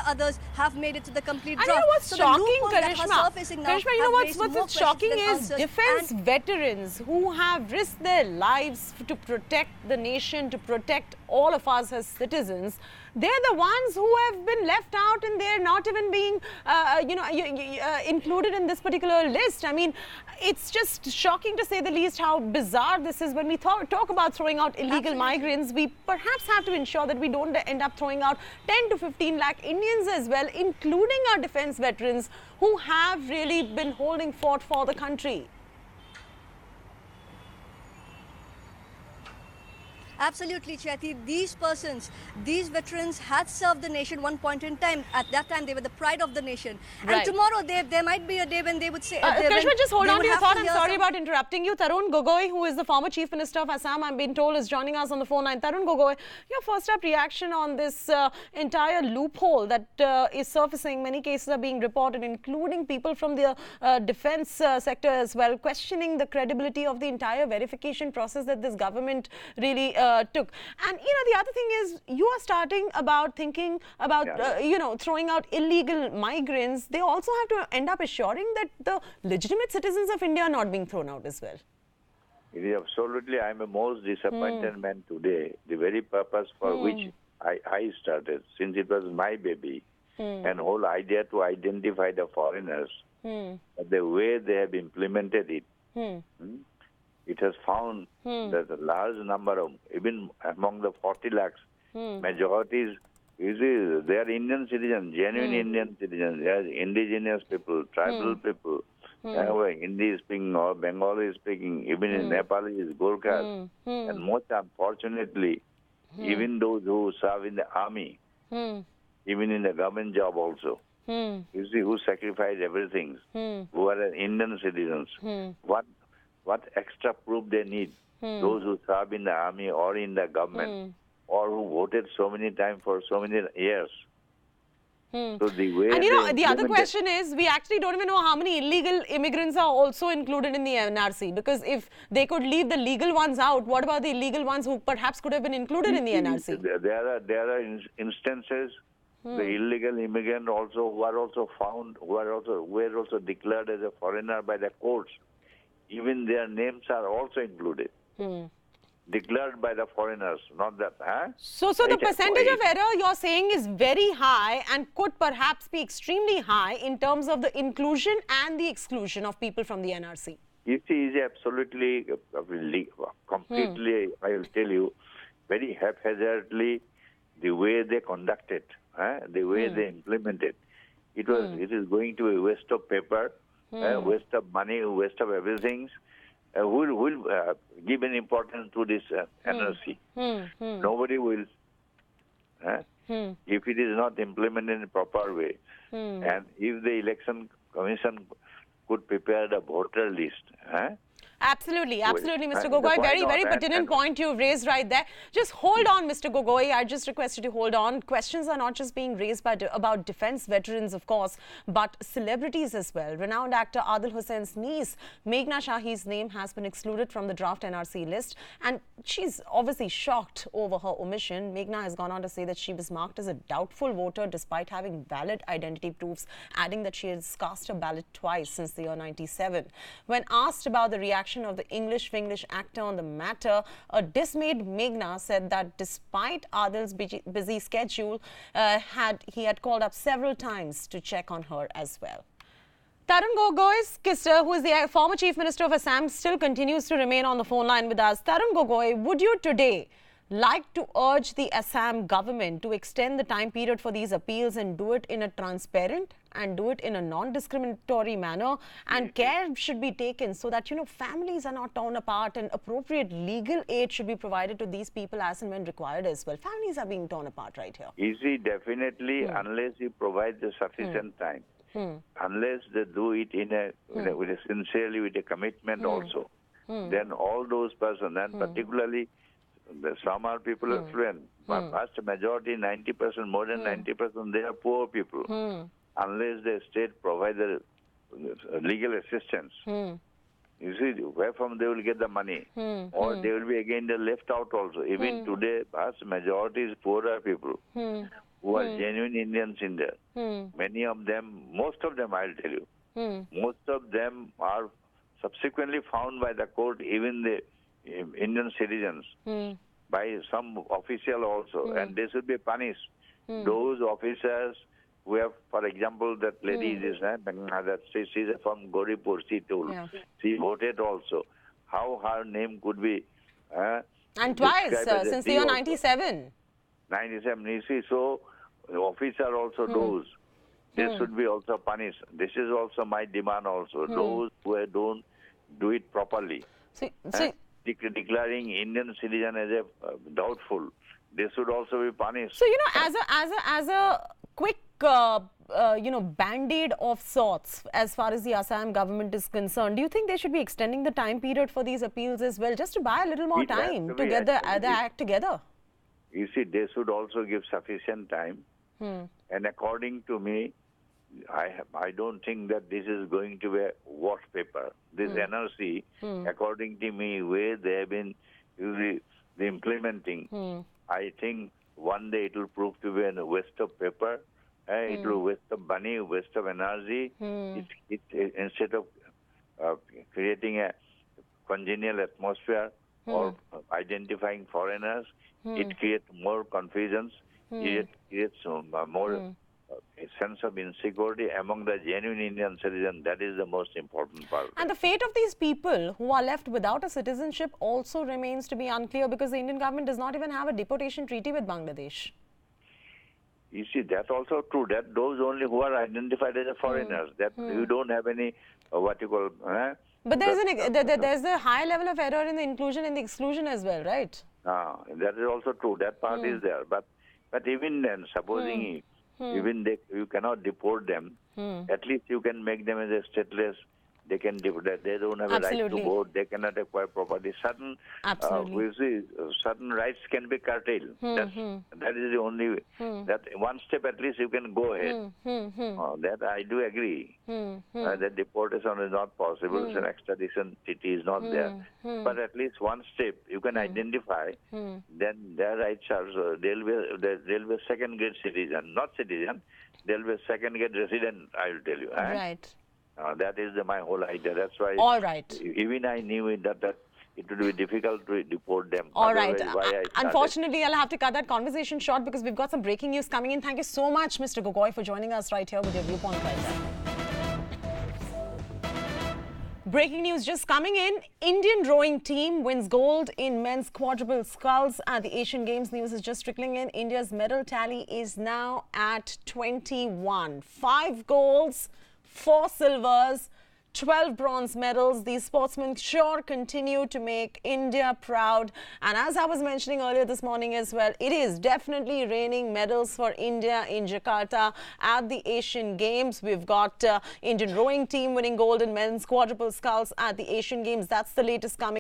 others have made it to the complete And draft. you know what's So shocking, Karishma, you know what's shocking is defense veterans who have risked their lives to protect the nation, to protect all of us as citizens. They're the ones who have been left out, and they're not even being, included in this particular list. I mean, it's just shocking to say the least how bizarre this is. When we talk about throwing out illegal migrants, we perhaps have to ensure that we don't end up throwing out 10 to 15 lakh Indians as well, including our defense veterans who have really been holding fort for the country. Absolutely, Chaiti. These persons, these veterans had served the nation one point in time. At that time, they were the pride of the nation. Right. And tomorrow, there might be a day when they would say... Karishma, just hold on to your thought. I'm sorry about interrupting you. Tarun Gogoi, who is the former Chief Minister of Assam, I've been told, is joining us on the phone line. Tarun Gogoi, your first up reaction on this entire loophole that is surfacing. Many cases are being reported, including people from the defense sector as well, questioning the credibility of the entire verification process that this government really took. And, the other thing is, you are starting about thinking about, throwing out illegal migrants. They also have to end up assuring that the legitimate citizens of India are not being thrown out as well. It is absolutely, I'm a most disappointed man today. The very purpose for which I started, since it was my baby, and whole idea to identify the foreigners, the way they have implemented it, it has found that a large number of, even among the 40 lakhs, majorities, they are Indian citizens, genuine Indian citizens. They are indigenous people, tribal people, Hindi speaking or Bengali speaking, even in Nepali is Gurkhas. And most unfortunately, even those who serve in the army, even in the government job also, you see, who sacrifice everything, who are Indian citizens. What extra proof they need? Those who serve in the army or in the government, or who voted so many times for so many years. So the way and the other question is, we actually don't even know how many illegal immigrants are also included in the NRC, because if they could leave the legal ones out, what about the illegal ones who perhaps could have been included in the NRC? There are instances, the illegal immigrant also who are also found, were also declared as a foreigner by the courts. Even their names are also included. Declared by the foreigners, not that. So the percentage of error you're saying is very high and could perhaps be extremely high in terms of the inclusion and the exclusion of people from the NRC. It is absolutely, completely, I will tell you, very haphazardly, the way they conduct it, the way they implement it. It is going to be a waste of paper, waste of money, waste of everything. Who will give an importance to this NRC? Nobody will. If it is not implemented in a proper way, and if the election commission could prepare the voter list, Absolutely, Mr. Gogoi. Very pertinent point you've raised right there. Just hold on, Mr. Gogoi. I just request you to hold on. Questions are not just being raised about defense veterans, of course, but celebrities as well. Renowned actor Adil Hussein's niece, Meghna Shahi's name has been excluded from the draft NRC list, and she's obviously shocked over her omission. Meghna has gone on to say that she was marked as a doubtful voter despite having valid identity proofs, adding that she has cast a ballot twice since the year 97. When asked about the reaction of the English actor on the matter, a dismayed Meghna said that despite Adil's busy schedule, he had called up several times to check on her as well. Tarun Gogoi's sister, who is the former Chief Minister of Assam, still continues to remain on the phone line with us. Tarun Gogoi, would you today like to urge the Assam government to extend the time period for these appeals and do it in a transparent and do it in a non-discriminatory manner, and care should be taken so that, families are not torn apart and appropriate legal aid should be provided to these people as and when required as well? Families are being torn apart right here. Easy, definitely, unless you provide the sufficient time. Unless they do it with a sincerely, with a commitment also, then all those persons, and particularly some are people affluent, but vast majority, 90%, more than 90%, they are poor people. Unless the state provides legal assistance, you see, where from they will get the money? Or they will be again left out also. Even today, vast majority is poorer people who who are genuine Indians in there. Many of them, most of them, I'll tell you, most of them are subsequently found by the court, even the Indian citizens, by some official also, and they should be punished. Those officers who have, for example, that lady is that she's from Goripur, she told. She voted also. How her name could be and twice since the year 97. 97, you see, so the officer also those. They should be also punished. This is also my demand also. Those who don't do it properly. Declaring Indian citizen as a doubtful, they should also be punished. So, you know, as a quick, you know, band-aid of sorts, as far as the Assam government is concerned, do you think they should be extending the time period for these appeals as well, just to buy a little more time to get the act together? You see, they should also give sufficient time. And according to me, I don't think that this is going to be a wash paper. This NRC, according to me, where they have been implementing, I think one day it will prove to be a waste of paper. It will waste of money, waste of energy. Instead of creating a congenial atmosphere or identifying foreigners, it creates more confusions. It creates more a sense of insecurity among the genuine Indian citizens. That is the most important part. And the fate of these people who are left without a citizenship also remains to be unclear, because the Indian government does not even have a deportation treaty with Bangladesh. You see, that's also true. That those only who are identified as foreigners, that you don't have any, what you call... But there's a high level of error in the inclusion and the exclusion as well, right? That is also true. That part is there. But even then, supposing even you cannot deport them, at least you can make them as a stateless. They can they don't have a right to vote. They cannot acquire property. Certain certain rights can be curtailed. That is the only way. That one step at least you can go ahead. That I do agree. That deportation is not possible. So extradition treaty is not there. But at least one step you can identify. Then their rights are they'll be a second-grade citizen, not citizen. They'll be a second-grade resident. I will tell you. Right. That is my whole idea. That's why. All right. Even I knew that it would be difficult to deport them. All right. Unfortunately, I'll have to cut that conversation short because we've got some breaking news coming in. Thank you so much, Mr. Gogoi, for joining us right here with your viewpoint right there. Breaking news just coming in. Indian rowing team wins gold in men's quadruple sculls at the Asian Games. News is just trickling in. India's medal tally is now at 21. 5 golds, 4 silvers, 12 bronze medals. These sportsmen sure continue to make India proud. And as I was mentioning earlier this morning as well, it is definitely raining medals for India in Jakarta at the Asian Games. We've got Indian rowing team winning gold in men's quadruple sculls at the Asian Games. That's the latest coming.